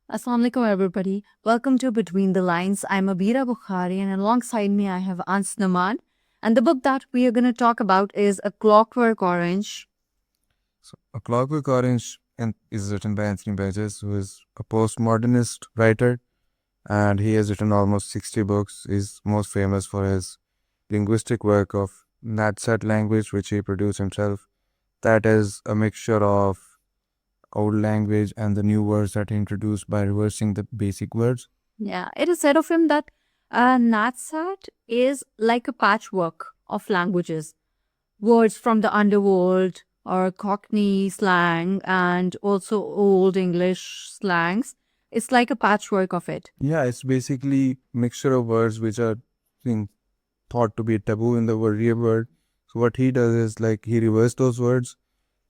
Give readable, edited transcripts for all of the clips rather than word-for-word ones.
Assalamu alaikum, everybody. Welcome to Between the Lines. I'm Abira Bukhari, and alongside me, I have Ans Naman. And the book that we are going to talk about is A Clockwork Orange. So, A Clockwork Orange is written by Anthony Burgess, who is a postmodernist writer, and he has written almost 60 books. He's most famous for his linguistic work of Nadsat language, which he produced himself. That is a mixture of old language and the new words that he introduced by reversing the basic words. Yeah, it is said of him that Natsat is like a patchwork of languages, words from the underworld or Cockney slang and also Old English slangs. It's like a patchwork of it. Yeah, it's basically mixture of words which are being thought to be taboo in the real world. So what he does is like he reverses those words,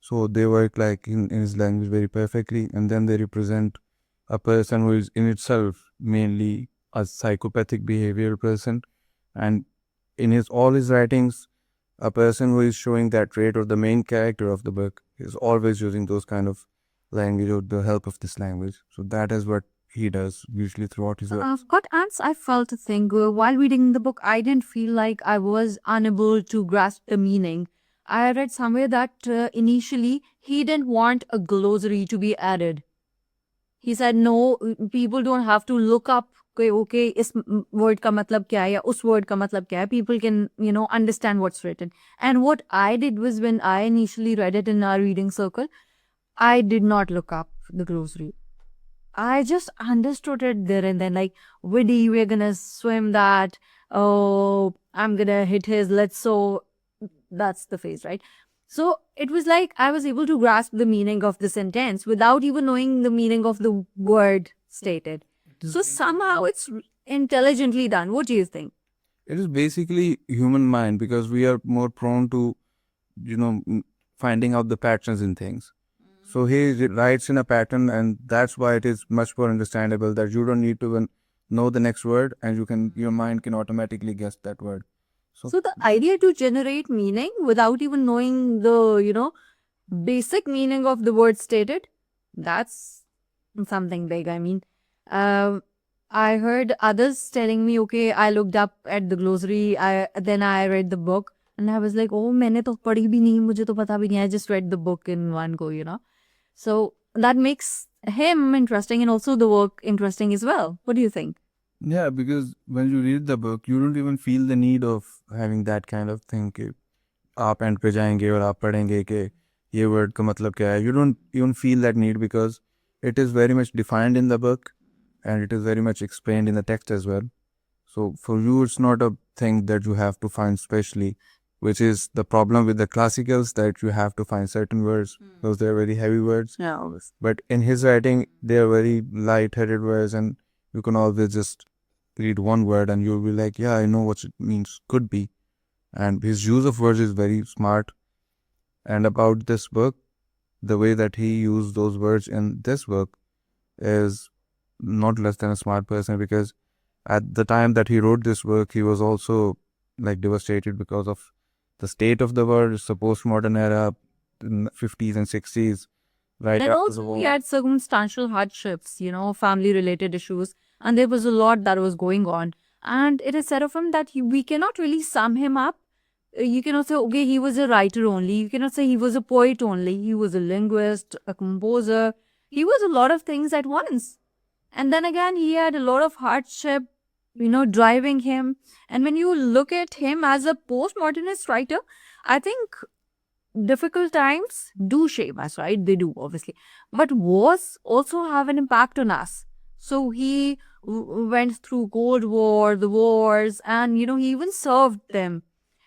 so they work like in his language very perfectly, and then they represent a person who is in itself mainly a psychopathic behavioral person, and in his all his writings, a person who is showing that trait or the main character of the book is always using those kind of language or the help of this language. So that is what he does usually throughout his work. But Ants, I felt a thing while reading the book, I didn't feel like I was unable to grasp the meaning. I read somewhere that initially he didn't want a glossary to be added. He said no, people don't have to look up okay इस word का मतलब क्या है या उस word का मतलब क्या है. People can understand what's written. And what I did was, when I initially read it in our reading circle, I did not look up the glossary. I just understood it there and then, like, Widdy, we're gonna swim that. Oh, I'm gonna hit his, let's so. That's the phase, right? So it was like I was able to grasp the meaning of the sentence without even knowing the meaning of the word stated. So somehow it's intelligently done. What do you think? It is basically human mind because we are more prone to, finding out the patterns in things. So he writes in a pattern, and that's why it is much more understandable that you don't need to even know the next word, and your mind can automatically guess that word. So the idea to generate meaning without even knowing the basic meaning of the word stated, that's something big. I mean, I heard others telling me, okay, I looked up at the glossary, then I read the book, and I was like, oh, मैंने तो पढ़ी भी नहीं, मुझे तो पता भी नहीं. I just read the book in one go. So that makes him interesting and also the work interesting as well. What do you think? Yeah, because when you read the book, you don't even feel the need of having that kind of thing कि आप and पे जाएंगे और आप पढ़ेंगे कि ये word का मतलब क्या है. You don't even feel that need because it is very much defined in the book and it is very much explained in the text as well. So for you, it's not a thing that you have to find specially, which is the problem with the classicals, that you have to find certain words because they're very heavy words. Yeah, obviously. But in his writing, they are very light-headed words, and you can always just read one word and you'll be like, yeah, I know what it means, could be. And his use of words is very smart. And about this book, the way that he used those words in this book is not less than a smart person, because at the time that he wrote this work, he was also like devastated because of the state of the world. It's the postmodern era, in 50s and 60s, right And after the also, war. we had circumstantial hardships, family related issues, and there was a lot that was going on. And it is said of him that we cannot really sum him up. You cannot say, okay, he was a writer only. You cannot say he was a poet only. He was a linguist, a composer. He was a lot of things at once. And then again, he had a lot of hardship, driving him. And when you look at him as a postmodernist writer, I think difficult times do shape us, right? They do, obviously. But wars also have an impact on us. So he went through Cold War, the wars, and, he even served them.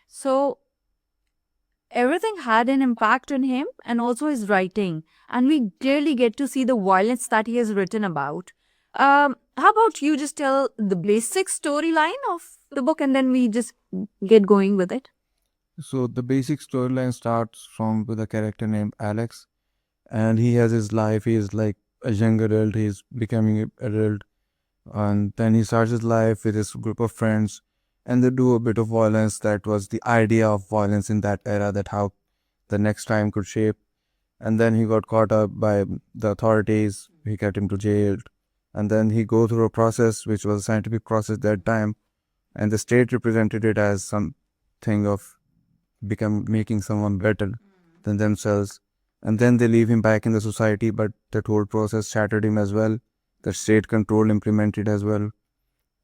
So everything had an impact on him and also his writing. And we clearly get to see the violence that he has written about. How about you just tell the basic storyline of the book and then we just get going with it? So the basic storyline starts from with a character named Alex, and he has his life. He is like a young adult. He's becoming an adult, and then he starts his life with his group of friends, and they do a bit of violence. That was the idea of violence in that era, that how the next time could shape. And then he got caught up by the authorities. He got into jail, and then he go through a process which was a scientific process that time, and the state represented it as something of making someone better than themselves, and then they leave him back in the society, but that whole process shattered him as well. The state control implemented as well.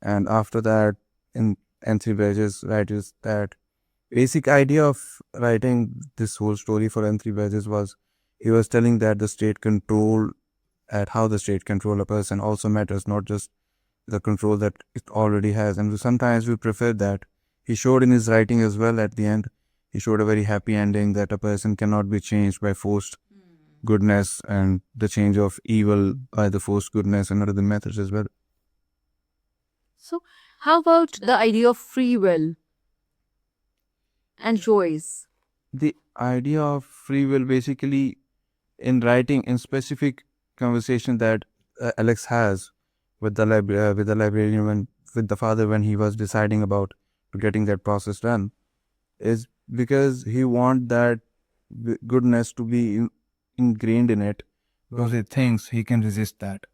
And after that, in Anthony Burgess writes that basic idea of writing this whole story for Anthony Burgess was, he was telling that the state control, at how the state control a person also matters, not just the control that it already has. And sometimes we prefer that. He showed in his writing as well at the end, he showed a very happy ending, that a person cannot be changed by forced goodness, and the change of evil by the forced goodness and other methods as well. So, how about the idea of free will and choice? The idea of free will, basically, in writing, in specific conversation that Alex has with the librarian, with the father, when he was deciding about getting that process done, is because he want that goodness to be ingrained in it, because he thinks he can resist that.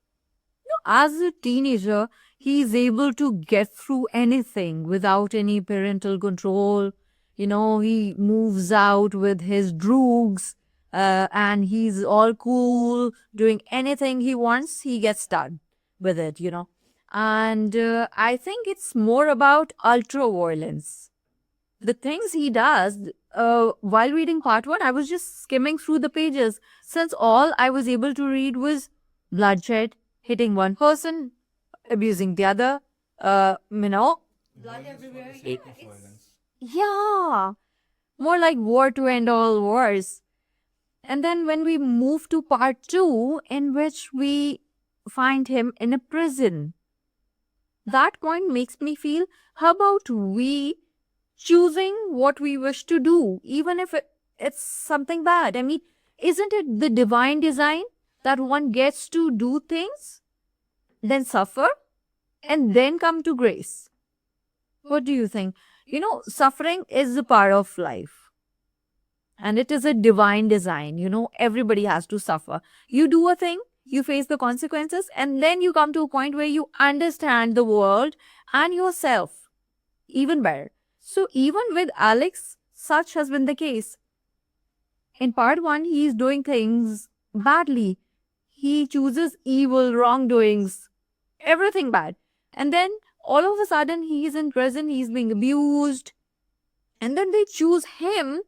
As a teenager, he is able to get through anything without any parental control. He moves out with his droogs, and he's all cool, doing anything he wants, he gets done with it, And I think it's more about ultra violence. The things he does, while reading part 1, I was just skimming through the pages, since all I was able to read was bloodshed, hitting one person, abusing the other, blood everywhere. Yeah, more like war to end all wars. And then when we move to part 2, in which we find him in a prison, that point makes me feel, how about we choosing what we wish to do, even if it's something bad? I mean, isn't it the divine design that one gets to do things, then suffer, and then come to grace? What do you think? Suffering is a part of life. And it is a divine design. Everybody has to suffer. You do a thing, you face the consequences, and then you come to a point where you understand the world and yourself even better. So even with Alex, such has been the case. In part 1, he is doing things badly. He chooses evil, wrongdoings, everything bad. And then all of a sudden, he is in prison, he is being abused. And then they choose him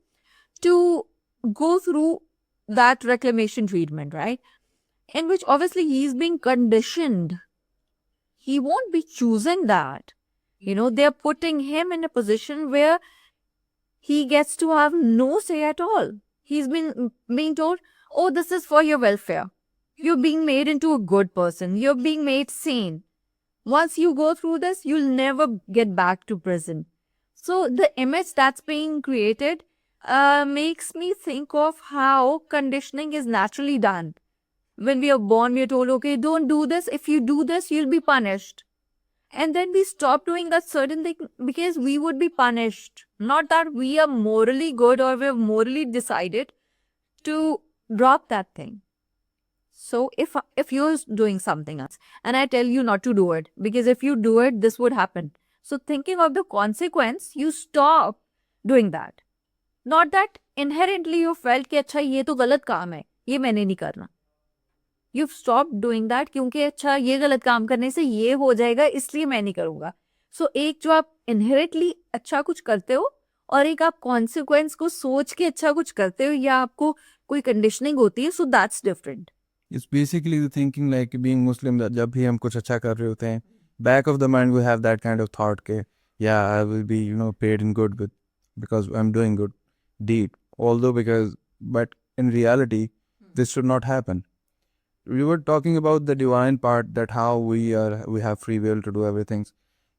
to go through that reclamation treatment, right? In which obviously he is being conditioned. He won't be choosing that. They're putting him in a position where he gets to have no say at all. He's been being told, oh, this is for your welfare. You're being made into a good person. You're being made sane. Once you go through this, you'll never get back to prison. So the image that's being created makes me think of how conditioning is naturally done. When we are born, we are told, okay, don't do this. If you do this, you'll be punished. And then we stop doing that certain thing because we would be punished. Not that we are morally good or we have morally decided to drop that thing. So if you're doing something else and I tell you not to do it, because if you do it, this would happen. So thinking of the consequence, you stop doing that. Not that inherently you felt कि अच्छा ये तो गलत काम है, ये मैंने नहीं करना. You've stopped doing that क्योंकि अच्छा ये गलत काम करने से ये हो जाएगा इसलिए मैं नहीं करूँगा. So एक जो आप inherently अच्छा कुछ करते हो और एक आप consequence को सोच के अच्छा कुछ करते हो या आपको कोई conditioning होती है, so that's different. It's basically the thinking like being Muslim, that जब भी हम कुछ अच्छा कर रहे होते हैं, back of the mind we have that kind of thought के yeah, I will be paid in good because I'm doing good deed. But in reality, this should not happen. We were talking about the divine part, that how we have free will to do everything,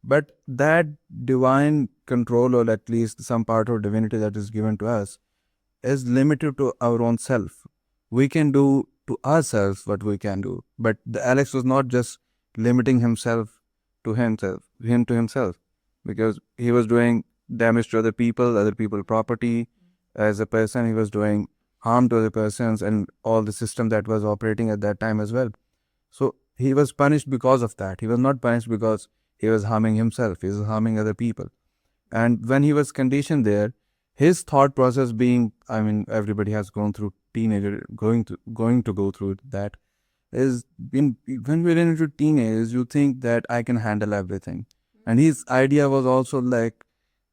but that divine control, or at least some part of divinity that is given to us, is limited to our own self. We can do to ourselves what we can do, but Alex was not just limiting him to himself, because he was doing damage to other people property. As a person, he was doing harm to other persons and all the system that was operating at that time as well. So he was punished because of that. He was not punished because he was harming himself. He was harming other people. And when he was conditioned there, his thought process being, I mean, everybody has gone through teenager, going to go through that, is when we're into teenage, you think that I can handle everything. And his idea was also like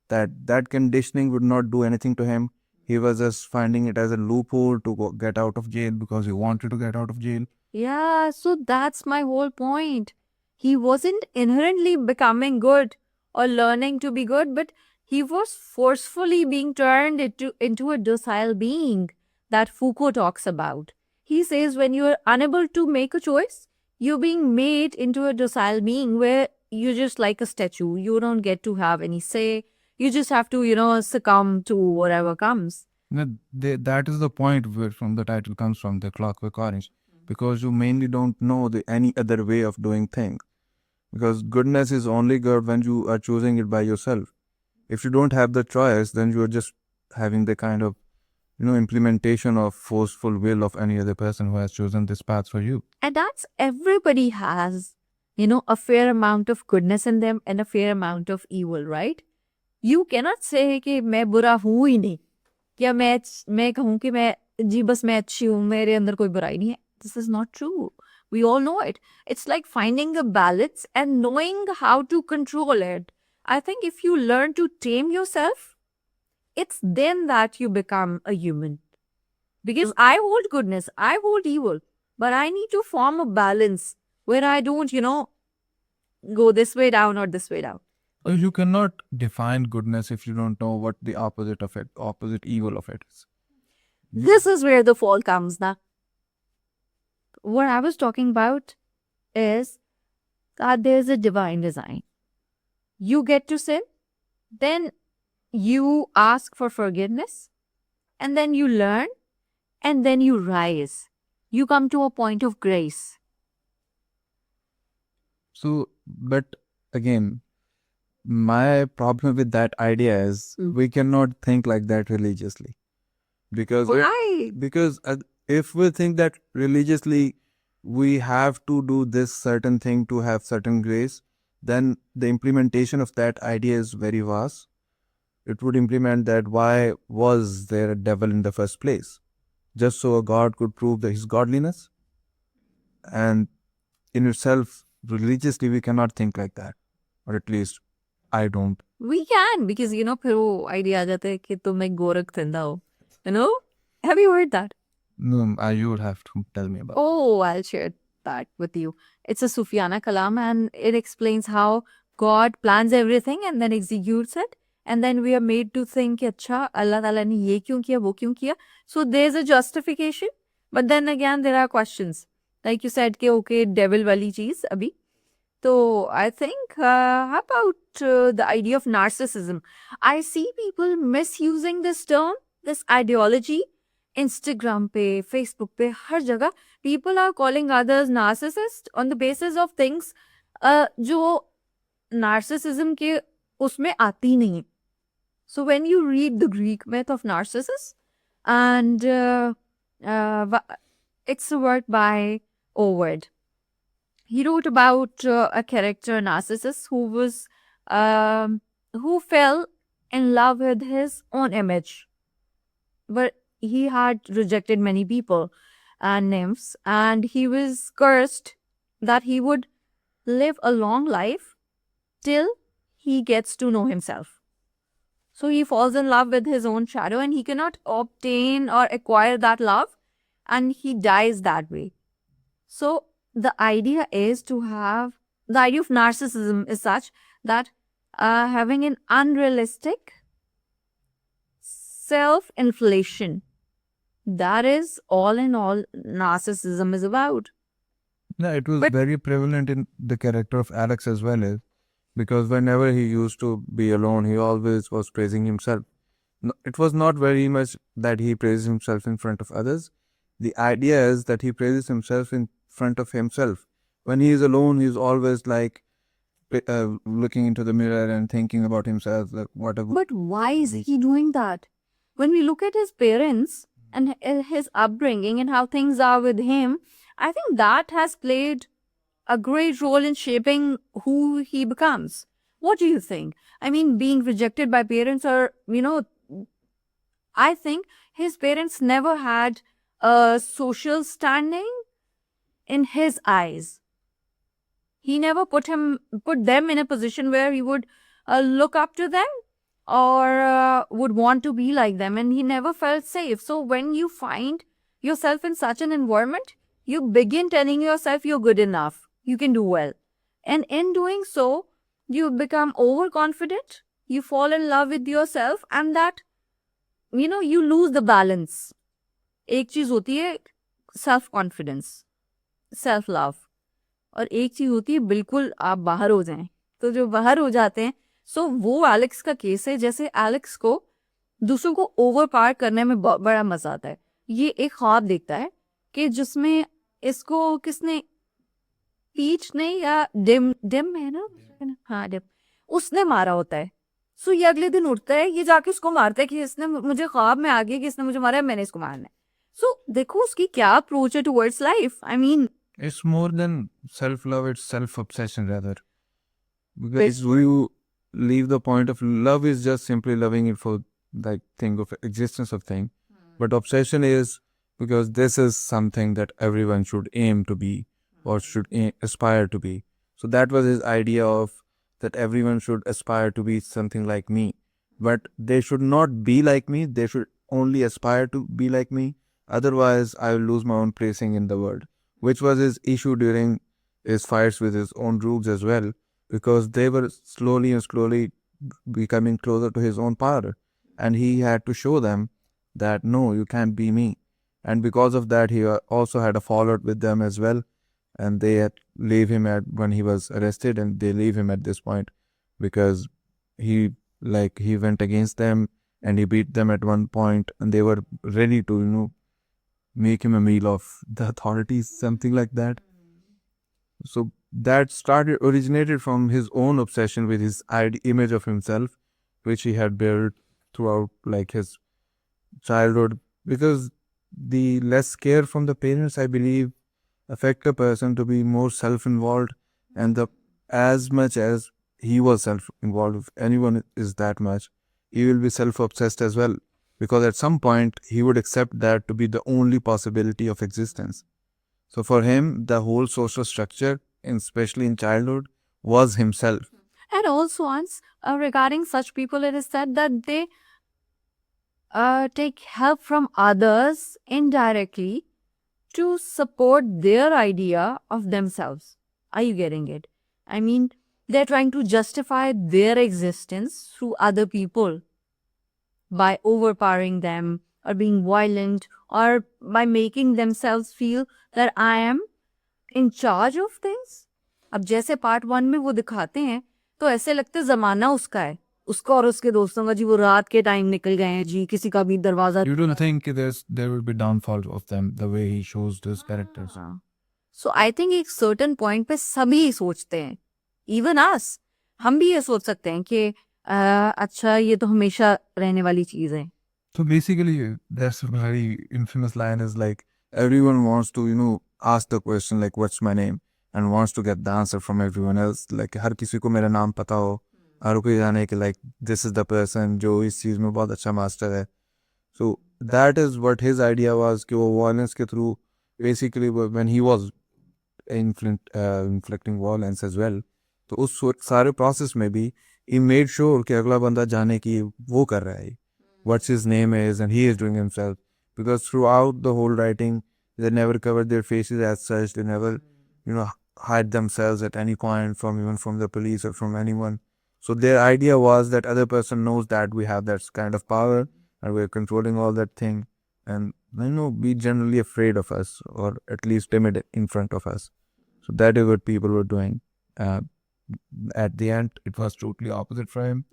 that conditioning would not do anything to him. He was just finding it as a loophole to get out of jail because he wanted to get out of jail. Yeah, so that's my whole point. He wasn't inherently becoming good or learning to be good, but he was forcefully being turned into a docile being that Foucault talks about. He says when you're unable to make a choice, you're being made into a docile being where you're just like a statue. You don't get to have any say. You just have to, succumb to whatever comes. That is the point where from the title comes from, the Clockwork Orange, because you mainly don't know any other way of doing things. Because goodness is only good when you are choosing it by yourself. If you don't have the choice, then you are just having the kind of implementation of forceful will of any other person who has chosen this path for you. And that's everybody has, a fair amount of goodness in them and a fair amount of evil, right? You cannot say कि मैं बुरा हूँ ही नहीं, या मैं कहूँ कि मैं अच्छी हूँ, मेरे अंदर कोई बुराई नहीं है. This is not true. We all know it. It's like finding a balance and knowing how to control it. I think if you learn to tame yourself, it's then that you become a human. Because I hold goodness, I hold evil, but I need to form a balance where I don't, go this way down or this way down. You cannot define goodness if you don't know what the opposite evil of it is. This is where the fall comes now. What I was talking about is that there's a divine design. You get to sin, then you ask for forgiveness, and then you learn, and then you rise. You come to a point of grace. So, but again, my problem with that idea is we cannot think like that religiously. Because Why? Because if we think that religiously we have to do this certain thing to have certain grace, then the implementation of that idea is very vast. It would implement that why was there a devil in the first place? Just so a god could prove his godliness? And in itself, religiously, we cannot think like that. Or at least, I don't. We can, because, फिर वो idea आ जाता है कि तुम एक गोरख धंधा हो. Have you heard that? No, you would have to tell me about it. Oh, I'll share that with you. It's a Sufyana Kalam and it explains how God plans everything and then executes it. And then we are made to think, अच्छा, Allah Ta'ala ने ये क्यों किया, वो क्यों किया. So there's a justification. But then again, there are questions. Like you said, okay, devil wali cheez abhi. So I think, how about the idea of narcissism? I see people misusing this term, this ideology. Instagram पे, Facebook पे, हर जगह people are calling others narcissist on the basis of things जो narcissism के उसमें आती नहीं. So when you read the Greek myth of Narcissus, and it's a work by Ovid. He wrote about a character Narcissus who fell in love with his own image, but he had rejected many people and nymphs, and he was cursed that he would live a long life till he gets to know himself. So he falls in love with his own shadow and he cannot obtain or acquire that love, and he dies that way. So the idea the idea of narcissism is such that having an unrealistic self-inflation, that is all in all narcissism is about. Yeah, it was very prevalent in the character of Alex as well, because whenever he used to be alone, he always was praising himself. It was not very much that he praises himself in front of others. The idea is that he praises himself in front of himself. When he is alone, he is always like looking into the mirror and thinking about himself, like whatever. But why is he doing that? When we look at his parents and his upbringing and how things are with him, I think that has played a great role in shaping who he becomes. What do you think? I mean, being rejected by parents, or, I think his parents never had a social standing in his eyes. He never put them in a position where he would look up to them or would want to be like them, and he never felt safe. So when you find yourself in such an environment, you begin telling yourself you're good enough, you can do well, and in doing so you become overconfident, you fall in love with yourself, and that you lose the balance. एक चीज होती है self confidence, self love, और एक चीज होती है बिल्कुल आप बाहर हो जाएं। तो जो बाहर हो जाते हैं, सो वो एलेक्स का केस है। जैसे एलेक्स को दूसरों को ओवर पार करने में बड़ा मजा आता है। ये एक ख्वाब देखता है कि जिसमें इसको किसने, पीच ने या डिम डिम है ना, हाँ डिम, उसने मारा होता है। सो ये अगले दिन उठता है, ये जाके उसको मारता है कि इसने मुझे ख्वाब में आ गया कि इसने मुझे मारा है, मैंने इसको मारना है। सो देखो उसकी क्या अप्रोच है towards life. I mean, It's more than self-love, it's self-obsession rather. Because you leave the point of love is just simply loving it for like thing of existence of thing. But obsession is because this is something that everyone should aim to be or should aspire to be. So that was his idea of that everyone should aspire to be something like me. But they should not be like me, they should only aspire to be like me. Otherwise, I will lose my own placing in the world. Which was his issue during his fights with his own groups as well, because they were slowly becoming closer to his own power, and he had to show them that no, you can't be me. And because of that, he also had a fallout with them as well, and they had leave him at when he was arrested, and they leave him at this point because he went against them and he beat them at one point, and they were ready to make him a meal of the authorities, something like that. So that originated from his own obsession with his image of himself, which he had built throughout like his childhood. Because the less care from the parents, I believe, affect a person to be more self-involved, and as much as he was self-involved, if anyone is that much, he will be self-obsessed as well. Because at some point, he would accept that to be the only possibility of existence. So for him, the whole social structure, especially in childhood, was himself. and also once regarding such people, it is said that they take help from others indirectly to support their idea of themselves. Are you getting it? I mean, they're trying to justify their existence through other people by overpowering them or being violent or by making themselves feel that I am in charge of things. अब जैसे part 1 में वो दिखाते हैं तो ऐसे लगते जमाना उसका है, उसका और उसके दोस्तों का जी, वो रात के टाइम निकल गए हैं जी, किसी का भी दरवाजा। You don't think there will be downfall of them the way he shows those characters? So I think एक सर्टन पॉइंट पे सभी सोचते हैं, इवन अस, हम भी ये सोच सकते हैं कि अच्छा ये तो हमेशा रहने वाली चीज है। So basically, that's a very infamous line is like everyone wants to, ask the question like, what's my name? And wants to get the answer from everyone else. Like, हर किसी को मेरा नाम पता हो, हर कोई जाने कि like, this is the person जो इस चीज़ में बहुत अच्छा master है. So that is what his idea was कि वो violence के through, basically when he was inflicting violence as well, तो उस सारे process में भी he made sure कि अगला बंदा जाने की वो कर रहा है, what his name is, and he is doing himself. Because throughout the whole writing, they never covered their faces as such. They never, hide themselves at any point even from the police or from anyone. So their idea was that other person knows that we have that kind of power and we're controlling all that thing, and be generally afraid of us or at least timid in front of us. So that is what people were doing. At the end, it was totally opposite for him.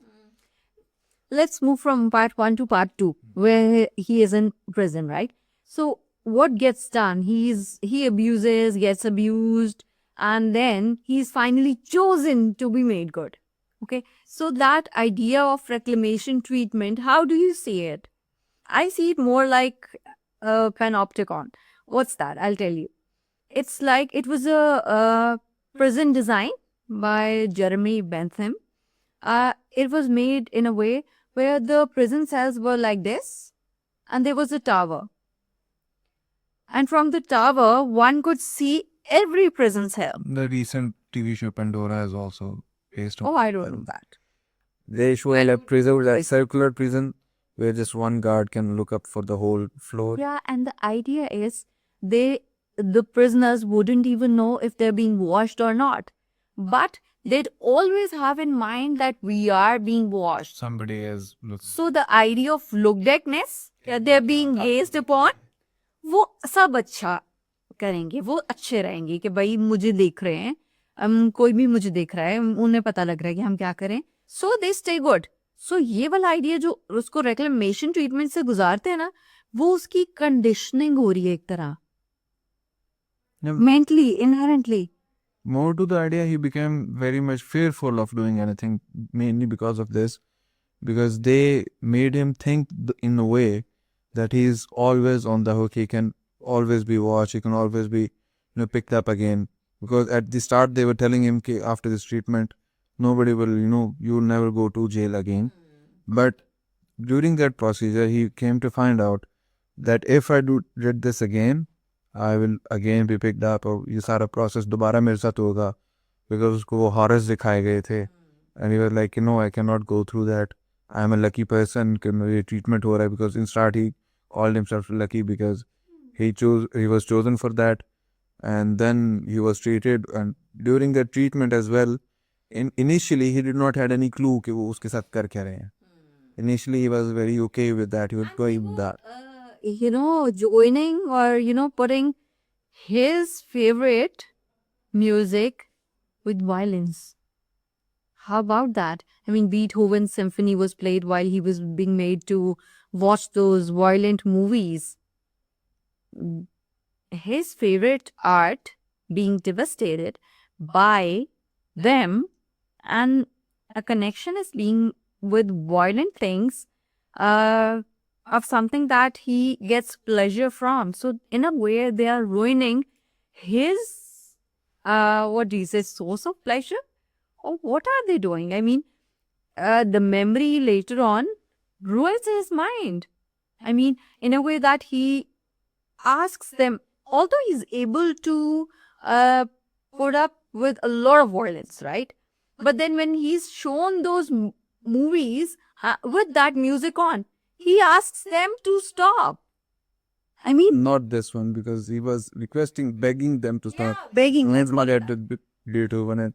Let's move from part 1 to part 2, where he is in prison, right? So what gets done? He abuses, gets abused, and then he's finally chosen to be made good. Okay, so that idea of reclamation treatment, how do you see it? I see it more like a panopticon. What's that? I'll tell you. It's like it was a prison design by Jeremy Bentham. It was made in a way where the prison cells were like this, and there was a tower. And from the tower, one could see every prison cell. The recent TV show Pandora is also based on. Oh, I don't know that. They show a prison, like circular prison, where just one guard can look up for the whole floor. Yeah, and the idea is the prisoners wouldn't even know if they're being watched or not. But they'd always have in mind that we are being watched. Somebody is looking. So the idea of lookbackness, they're being gazed upon, वो सब अच्छा करेंगे, वो अच्छे रहेंगे कि भाई मुझे देख रहे हैं, कोई भी मुझे देख रहा है, उन्हें पता लग रहा है कि हम क्या करें. सो दे स्टे गुड. सो ये वाला आइडिया जो उसको रेक्लेमेशन ट्रीटमेंट से गुजारते हैं ना, वो उसकी कंडीशनिंग हो रही है एक तरह, mentally, inherently. More to the idea, he became very much fearful of doing anything, mainly because of this, because they made him think in a way that he is always on the hook. He can always be watched. He can always be, picked up again. Because at the start they were telling him, "Ki after this treatment, nobody will, you will never go to jail again." But during that procedure, he came to find out that if I did this again, I will again be picked up, और ये सारा process दोबारा मेरे साथ होगा, because उसको वो horrors दिखाए गए थे. And he was like, I cannot go through that. I am a lucky person कि मेरी treatment हो रहा है, because in start he called himself lucky because he was chosen for that, and then he was treated. And during the treatment as well, initially he did not had any clue कि वो उसके साथ कर क्या रहे हैं. Initially he was very okay with that. He was going with that. Joining or, putting his favorite music with violence. How about that? I mean, Beethoven's symphony was played while he was being made to watch those violent movies. His favorite art being devastated by them, and a connection is being with violent things, of something that he gets pleasure from. So in a way, they are ruining his, source of pleasure? Or what are they doing? I mean, the memory later on ruins his mind. I mean, in a way that he asks them, although he's able to put up with a lot of violence, right? But then when he's shown those movies with that music on, he asks them to stop. I mean, not this one, because he was begging them to stop. Begging. Let's not get Beethoven.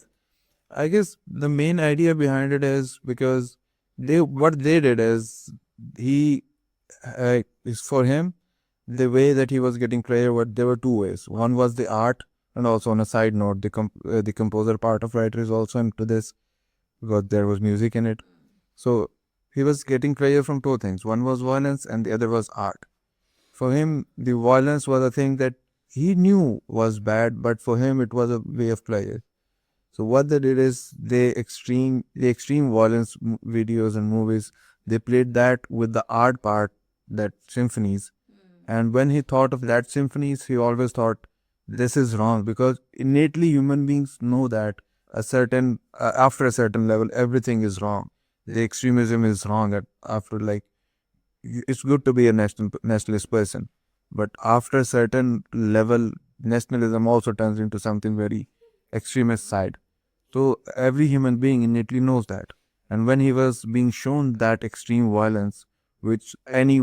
I guess the main idea behind it is because what they did is is for him, the way that he was getting pleasure. There were two ways. One was the art, and also on a side note, the composer part of writer is also into this, because there was music in it. So he was getting pleasure from two things. One was violence and the other was art. For him, the violence was a thing that he knew was bad, but for him it was a way of pleasure. So what they did is the extreme violence videos and movies, they played that with the art part, that symphonies. And when he thought of that symphonies, he always thought this is wrong, because innately human beings know that after a certain level, everything is wrong. The extremism is wrong after, like, it's good to be a nationalist person, but after a certain level, nationalism also turns into something very extremist side. So every human being innately knows that. And when he was being shown that extreme violence, which any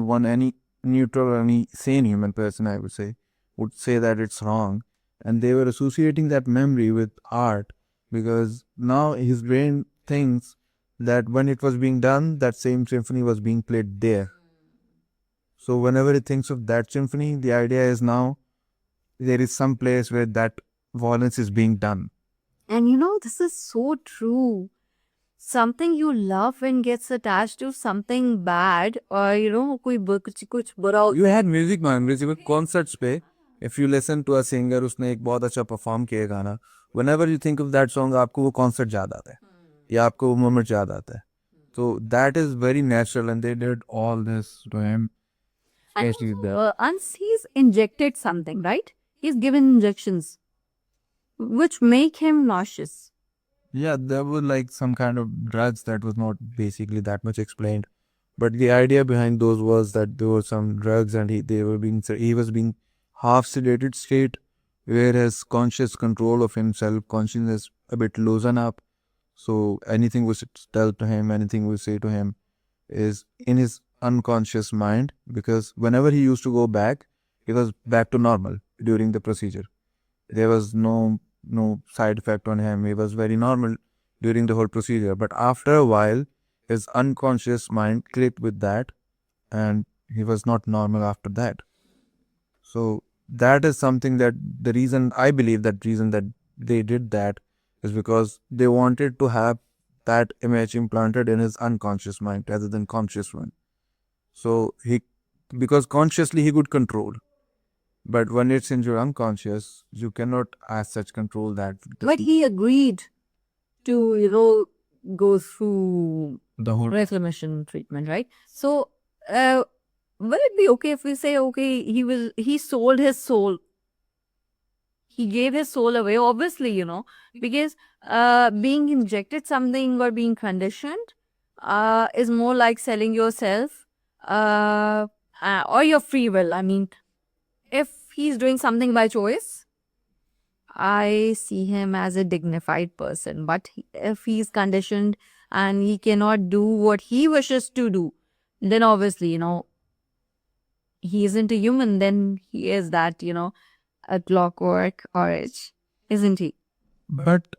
neutral, any sane human person, I would say, would say that it's wrong, and they were associating that memory with art, because now his brain thinks that when it was being done, that same symphony was being played there. So whenever he thinks of that symphony, the idea is now there is some place where that violence is being done. And this is so true. Something you love and gets attached to something bad, or kuch bura. You had music memories, even concerts pe, if you listen to a singer, उसने एक बहुत अच्छा perform किया गाना, whenever you think of that song, आपको वो concert याद आता है, या आपको वो moment याद आता है. So that is very natural, and they did all this to him. And he's injected something, right? He's given injections. which make him nauseous. Yeah, there were like some kind of drugs that was not basically that much explained. But the idea behind those was that there were some drugs and he was being half sedated state where his conscious control of himself, consciousness a bit loosen up. So anything we tell to him, anything we say to him is in his unconscious mind, because whenever he used to go back, he was back to normal during the procedure. There was no side effect on him. He was very normal during the whole procedure. But after a while, his unconscious mind clicked with that, and he was not normal after that. So that is something that the reason I believe that reason that they did that is because they wanted to have that image implanted in his unconscious mind rather than conscious one. So because consciously he could control, but when it's in your unconscious, you cannot as such control that. But he agreed to, go through The whole reclamation treatment, right? So, will it be okay if we say, okay, he sold his soul? He gave his soul away, obviously, because being injected something or being conditioned is more like selling yourself or your free will. I mean, if he's doing something by choice, I see him as a dignified person. But if he's conditioned and he cannot do what he wishes to do, then obviously, he isn't a human. Then he is that, a clockwork orange, isn't he? But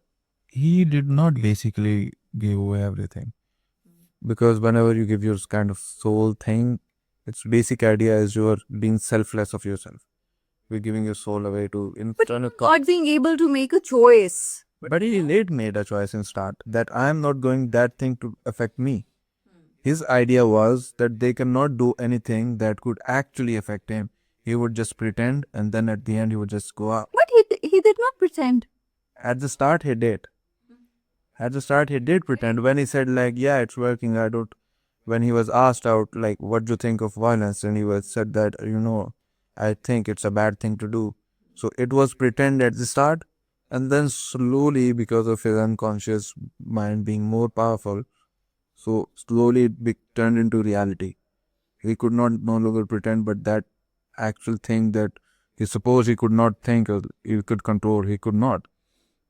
he did not basically give away everything, because whenever you give your kind of soul thing, its basic idea is you are being selfless of yourself. You're giving your soul away to But internal. not being able to make a choice. But he did made a choice in start that I am not going that thing to affect me. His idea was that they cannot do anything that could actually affect him. He would just pretend, and then at the end he would just go out. But he did not pretend. At the start he did. At the start he did pretend when he said like, yeah, it's working. I don't. When he was asked out like, what do you think of violence, and he was said that I think it's a bad thing to do. So it was pretend at the start, and then slowly, because of his unconscious mind being more powerful, so slowly it turned into reality. He could not no longer pretend, but that actual thing that he supposed he could not think or he could control, he could not.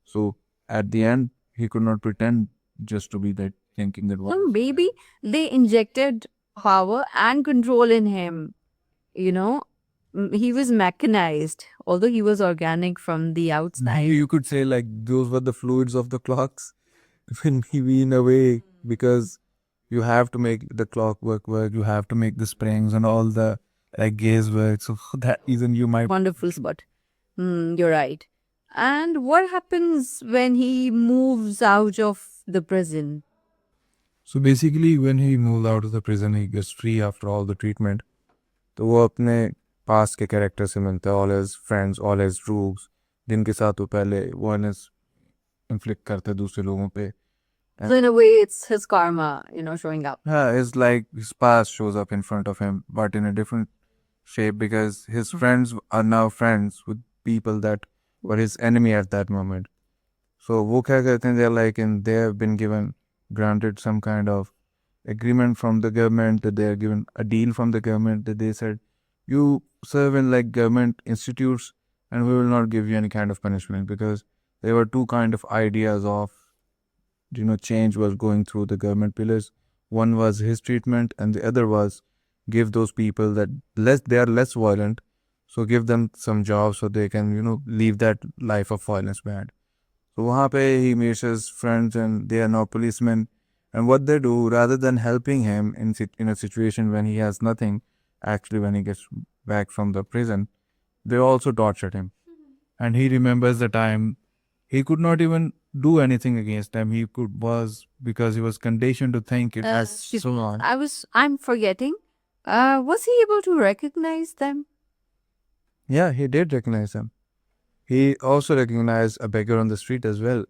So at the end, he could not pretend just to be that thinking that So maybe they injected power and control in him. He was mechanized, although he was organic from the outside. you could say like those were the fluids of the clocks when he in a way, because you have to make the clock work, you have to make the springs and all the like gears work. So for that reason you might Wonderful spot. You're right. And what happens when he moves out of the prison? So basically when he moved out of the prison, he gets free after all the treatment. तो वो अपने पास के character से मिलता है, all his friends, all his troops, जिनके साथ वो पहले वायलेंस इन्फ्लिक्ट करते हैं दूसरे लोगों पे. So in a way, it's his karma, showing up. Yeah, it's like his past shows up in front of him, but in a different shape, because his friends are now friends with people that were his enemy at that moment. So वो क्या करते हैं, they're like, and they have been granted some kind of agreement from the government, that they are given a deal from the government, that they said, you serve in like government institutes and we will not give you any kind of punishment, because there were two kind of ideas of change was going through the government pillars. One was his treatment and the other was give those people that they are less violent, so give them some jobs so they can leave that life of violence behind. So वहाँ पे he meets his friends and they are now policemen, and what they do, rather than helping him in a situation when he has nothing, actually when he gets back from the prison, they also tortured him. And he remembers the time he could not even do anything against them. Because he was conditioned to think it as so on. I'm forgetting. Was he able to recognize them? Yeah, he did recognize them. He also recognized a beggar on the street as well,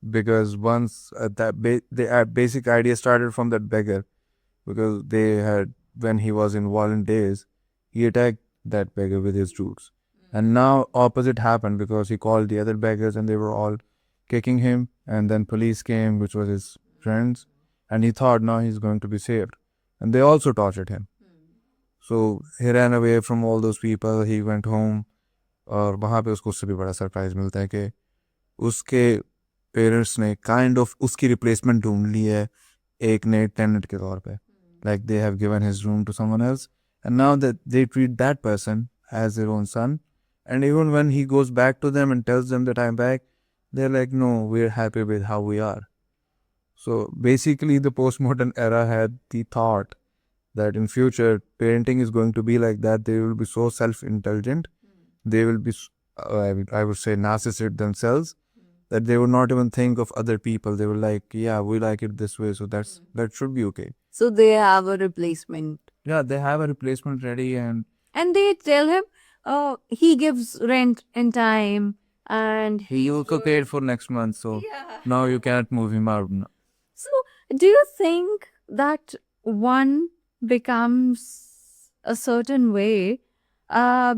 because once the basic idea started from that beggar, because they had, when he was in violent days, he attacked that beggar with his roots. And now opposite happened because he called the other beggars and they were all kicking him. And then police came, which was his friends. And he thought now he's going to be saved. And they also tortured him. So he ran away from all those people. He went home. और वहाँ पे उसको उससे भी बड़ा surprise मिलता है कि उसके पेरेंट्स ने काइंड ऑफ उसकी रिप्लेसमेंट ढूंढ ली है एक नए टेनेंट के तौर पे. Like they have given his room to someone else, and now that they treat that person as their own son. And even when he goes back to them and tells them that I'm back, they're like, no, we're happy with how we are. So basically the postmodern era had the thought that in future parenting is going to be like that. They will be so self-indulgent, they will be I would say narcissistic themselves, that they would not even think of other people. They were like, yeah, we like it this way, so that should be okay. So they have a replacement. Yeah, they have a replacement ready. And And they tell him, he gives rent in time and he also paid for next month, so now you can't move him out. So, do you think that one becomes a certain way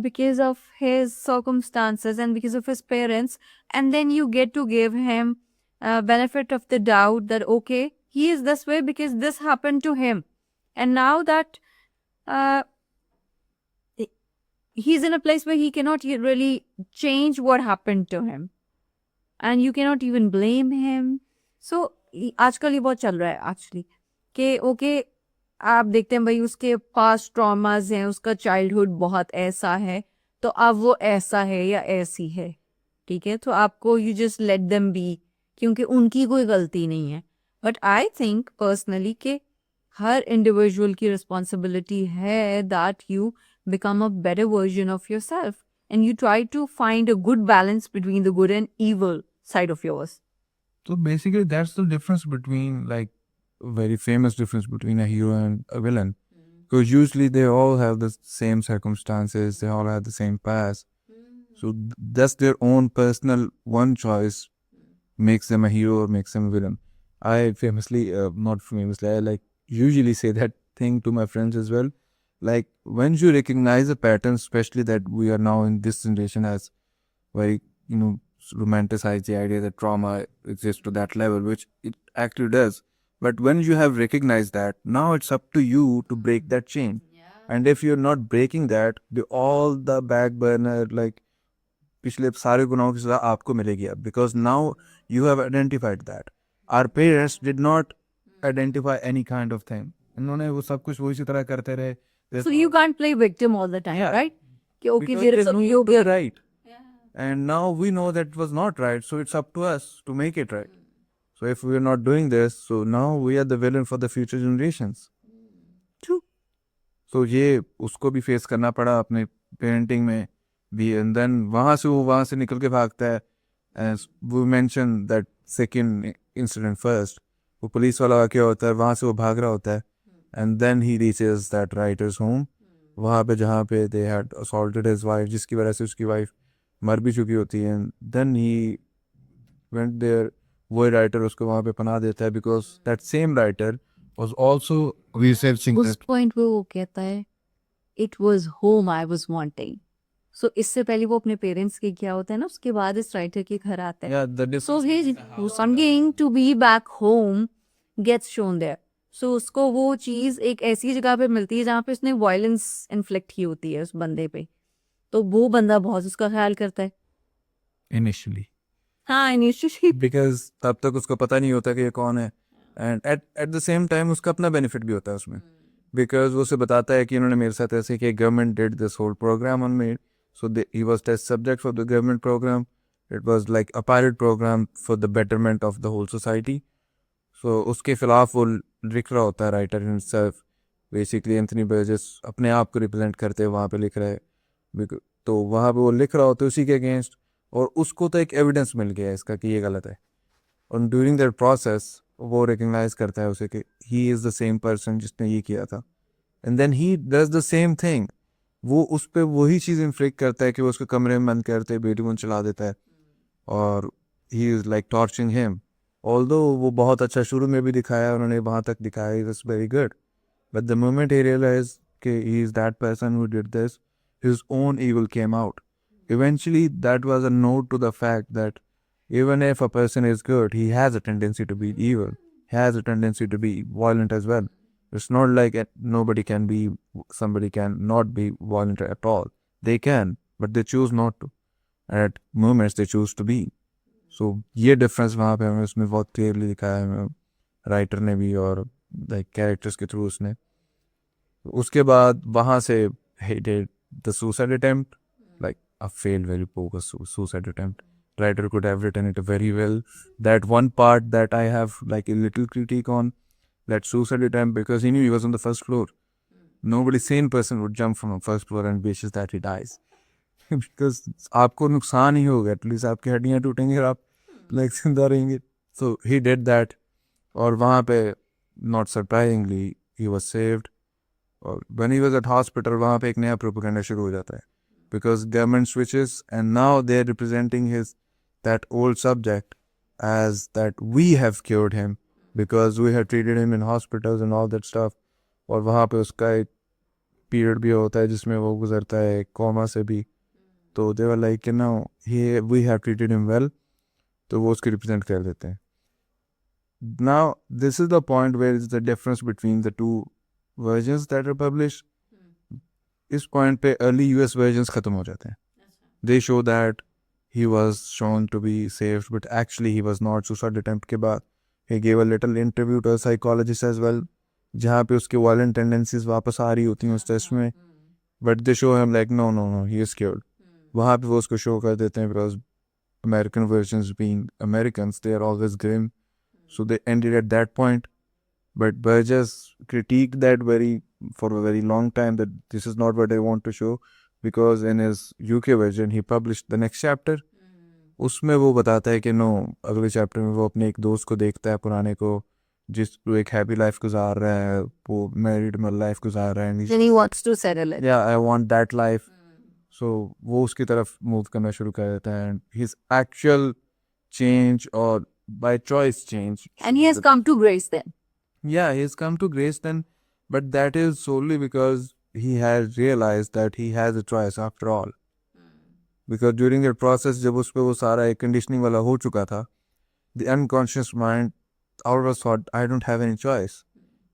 because of his circumstances and because of his parents, and then you get to give him benefit of the doubt that okay, he is this way because this happened to him, and now that uh, he's in a place where he cannot really change what happened to him, and you cannot even blame him. So आजकल ये बहुत चल रहा है actually कि okay आप देखते हैं भाई उसके पास ट्रॉमास हैं, उसका चाइल्डहुड बहुत ऐसा है, तो अब वो ऐसा है या ऐसी है, ठीक है, तो आपको you just let them be क्योंकि उनकी कोई गलती नहीं है. बट आई थिंक पर्सनली कि हर इंडिविजुअल की रिस्पॉन्सिबिलिटी है that you become a better version of yourself and you try to find a good balance between the good and evil side of yours. So basically that's the difference between, like, very famous difference between a hero and a villain. Because usually they all have the same circumstances, they all have the same past. So that's their own personal one choice makes them a hero or makes them a villain. I famously, not famously, I like usually say that thing to my friends as well. Like, when you recognize a pattern, especially that we are now in this generation as very, romanticize the idea that trauma exists to that level, which it actually does. But when you have recognized that, now it's up to you to break that chain. And if you're not breaking that, all the back burner, like, पिछले सारे गुनाहों की सजा आपको मिलेगी अब, because now you have identified that. Our parents did not identify any kind of thing. इन्होंने वो सब कुछ वही सी तरह करते रहे. So you can't play victim all the time, Yeah. right? कि okay, Because there they is a knew they're right. And now we know that it was not right, so it's up to us to make it right. So if we are not doing this, so now we are the villain for the future generations. True. So ये उसको भी face करना पड़ा अपने parenting में भी. And then वहाँ से निकल के भागता है. As we mentioned that second incident first, वो पुलिस वाला क्या होता है, वहाँ से वो भाग रहा होता है. And then he reaches that writer's home, वहाँ पे जहाँ पे they had assaulted his wife, जिसकी वजह से उसकी वाइफ मर भी चुकी होती है. And then he went there, वो राइटर उसको वहाँ पे पनाह देता है, because that same writer was also researching उस point पे वो कहता है it was home I was wanting. So इससे पहले वो अपने पेरेंट्स के क्या होता है ना, उसके बाद इस राइटर के घर आता है. Yeah, the So his longing to be back home gets shown there. So उसको वो चीज़ एक ऐसी जगह पे मिलती है जहाँ पे उसने वायलेंस इन्फ्लिक्ट की होती है उस बंदे पे, तो वो बंदा बहुत उसका ख्याल करता है. initially. हाँ, इनिशियली Because तब तक उसको पता नहीं होता कि ये कौन है. And at the same time उसका अपना benefit भी होता है उसमें. Because वो उसे बताता है कि इन्होंने मेरे साथ ऐसे कि government did this whole program on me. So he was test subject for the government program. It was like a pilot program for the betterment of the whole society. So उसके खिलाफ वो लिख रहा होता है writer himself. Basically Anthony Burgess अपने आप को रिप्रेजेंट करते हुए वहाँ पे लिख रहा है. तो वहाँ पे वो लिख रहा होता है उसी के अगेंस्ट, और उसको तो एक एविडेंस मिल गया है इसका कि ये गलत है. और ड्यूरिंग दैट प्रोसेस वो रिकग्नाइज करता है उसे कि he is the same person जिसने ये किया था. And then he does the same thing. वो उस पर वही चीज़ इन्फ्लिक्ट करता है कि वो उसके कमरे में बंद करते बेटी को चला देता है, और he is like torturing him. Although वो बहुत अच्छा शुरू में भी दिखाया उन्होंने, वहाँ तक दिखाया he was very good. But the moment he realize कि he is that person who did this, his own evil came out. Eventually, that was a note to the fact that even if a person is good, he has a tendency to be evil. He has a tendency to be violent as well. It's not like somebody can not be violent at all. They can, but they choose not to. At moments, they choose to be. So ये difference वहाँ पे हमें उसमें बहुत clearly दिखाया है हमें writer ने भी और लाइक कैरेक्टर्स के थ्रू उसने उसके बाद वहाँ से he did the suicide attempt like a failed very poor suicide attempt. Writer could have written it very well. That one part that I have like a little critique on that suicide attempt because he knew he was on the first floor. Nobody sane person would jump from a first floor and wishes that he dies. Because आपको नुकसान ही होगा at least आपकी हड्डियाँ टूटेंगी और आप like जिंदा रहेंगे. So he did that और वहाँ पे not surprisingly he was saved. और when he was at hospital वहाँ पे एक नया propaganda शुरू हो जाता है because government switches and now they're representing that old subject as that we have cured him because we have treated him in hospitals and all that stuff. और वहाँ पे उसका एक पीरियड भी होता है जिसमें वो गुजरता है कोमा से भी. तो they were like no we have treated him well, तो वो उसको रिप्रेजेंट कर देते हैं. Now this is the point where is the difference between the two versions that are publish. इस पॉइंट पे अर्ली यूएस वर्जन्स खत्म हो जाते हैं. They show that he was shown to be saved but actually he was not. Suicide attempt के बाद he gave a little interview to a psychologist as well जहाँ पे उसके violent tendencies वापस आ रही होती हैं उस टेस्ट में, but they show him like no he is cured. वहाँ पे वो उसको शो कर देते हैं because American versions being Americans they are always grim, so they ended at that point. But Burgess critiqued that for a very long time that this is not what I want to show because in his UK version he published the next chapter. उसमें वो बताता है कि no अगले chapter में वो अपने एक दोस्त को देखता है पुराने को जिस एक हैप्पी लाइफ गुजार रहा है, वो मैरिड लाइफ गुजार रहा है. Then he wants to settle it. Yeah, I want that life. So वो उसकी तरफ मूव करना शुरू कर देता है and his actual change or by choice change. And he has come to grace then. Yeah, he's come to grace then, but that is solely because he has realized that he has a choice after all. Because during the process जब उस पे वो सारा एक conditioning वाला हो चुका था, the unconscious mind always thought I don't have any choice.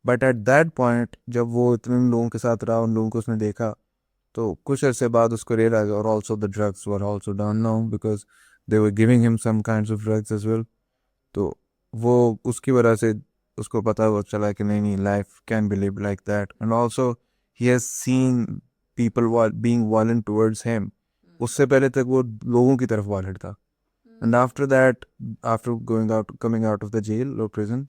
But at that point जब वो इतने लोगों के साथ रहा, उन लोगों को उसने देखा, तो कुछ अरसे बाद उसको realize और also the drugs were also done now because they were giving him some kinds of drugs as well. तो वो उसकी वजह से उसको पता वो चला कि नहीं life can be lived like that. And also he has seen people being violent towards him. उससे पहले तक वो लोगों की तरफ वायलेंट था. And after that, after coming out of the jail or prison,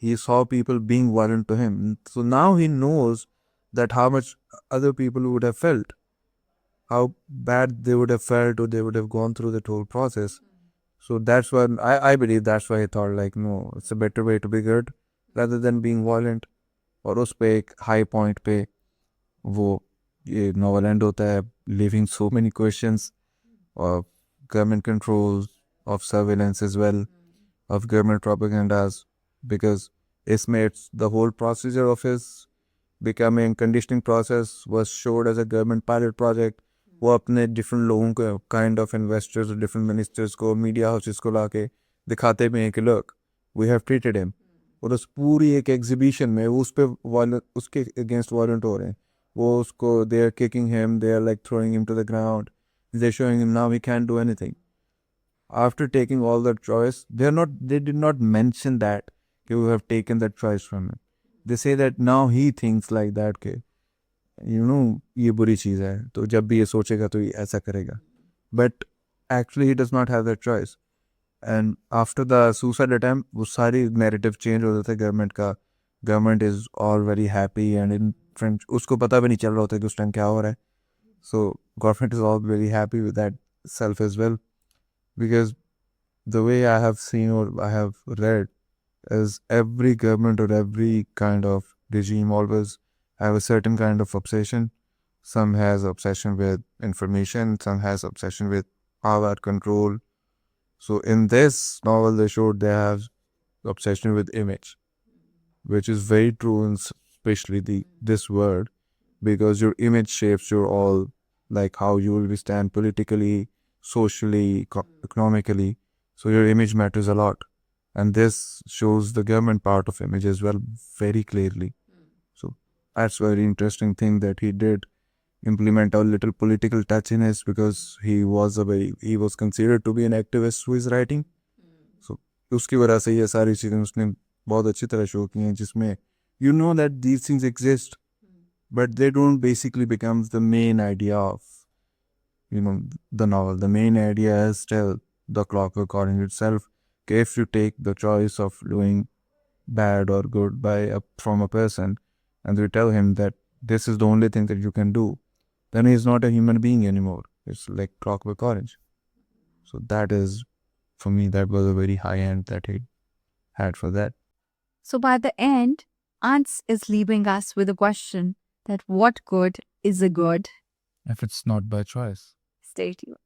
he saw people being violent to him. So now he knows that how much other people would have felt, how bad they would have felt or they would have gone through that whole process. So that's why I believe that's why he thought like no, it's a better way to be good rather than being violent. और उस पे एक high point पे वो ये novel end होता है, leaving so many questions of government controls, of surveillance as well, of government propagandas, because it's the whole procedure of his becoming conditioning process was showed as a government pilot project. वो अपने different लोगों को kind of investors और different ministers को media houses को लाके दिखाते भी हैं कि look we have treated him. और उस पूरी एक exhibition में वो उस पे उसके against violent हो रहे हैं. वो उसको they are kicking him, they are like throwing him to the ground, they're showing him now he can't do anything. After taking all that choice, they did not mention that we have taken that choice from him. They say that now he thinks like that कि ये बुरी चीज़ है तो जब भी ये सोचेगा तो ये ऐसा करेगा. But actually he does not have that choice. And after the suicide attempt वो सारी narrative change हो जाता है गवर्नमेंट का. Government is all very happy and in French उसको पता भी नहीं चल रहा होता कि उस टाइम क्या हो रहा है. So government is all very happy with that self as well, because the way I have seen or I have read is every government or every kind of regime always have a certain kind of obsession. Some has obsession with information, some has obsession with power control. So in this novel they showed they have obsession with image, which is very true in especially this word, because your image shapes your all like how you will be stand politically, socially, economically. So your image matters a lot. And this shows the government part of image as well very clearly. So that's very interesting thing that he did implement a little political touchiness because he was considered to be an activist who is writing. So उसकी वजह से ये सारी चीज़ें उसने बहुत अच्छी तरह शो की हैं जिसमें you know that these things exist but they don't basically become the main idea of the novel. The main idea is still the Clockwork Orange itself. If you take the choice of doing bad or good from a person and you tell him that this is the only thing that you can do, then he's not a human being anymore. It's like Clockwork Orange. So that is, for me, that was a very high end that he had for that. So by the end, Ants is leaving us with a question that what good is a good? If it's not by choice. Stay tuned.